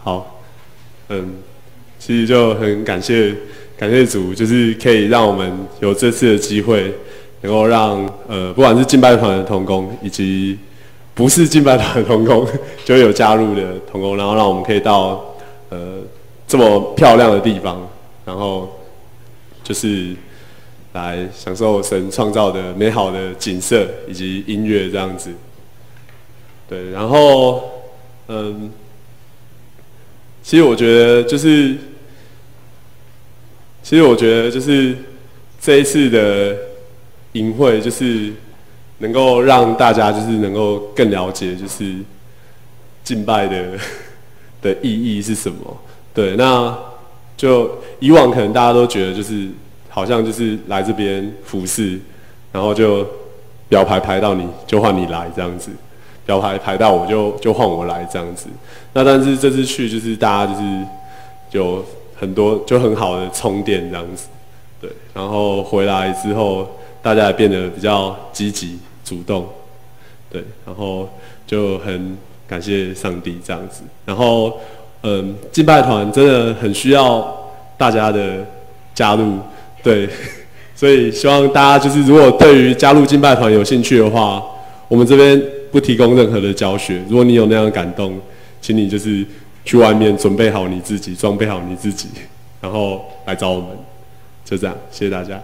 好，其实就很感谢主，就是可以让我们有这次的机会，能够让不管是敬拜团的同工，以及不是敬拜团的同工，就有加入的同工，然后让我们可以到这么漂亮的地方，然后就是来享受神创造的美好的景色以及音乐这样子。对，然后其实我觉得就是这一次的营会，就是能够让大家就是能够更了解，就是敬拜的意义是什么。对，那就以往可能大家都觉得就是好像就是来这边服侍，然后就表牌排到你就换你来这样子，表牌排到我就换我来这样子。那但是这次去就是大家就是有很多就很好的充电这样子，对，然后回来之后大家也变得比较积极主动，对，然后就很感谢上帝这样子。然后敬拜团真的很需要大家的加入，对，所以希望大家就是如果对于加入敬拜团有兴趣的话，我们这边不提供任何的教学。如果你有那样的感动，请你就是去外面准备好你自己，装备好你自己，然后来找我们，就这样，谢谢大家。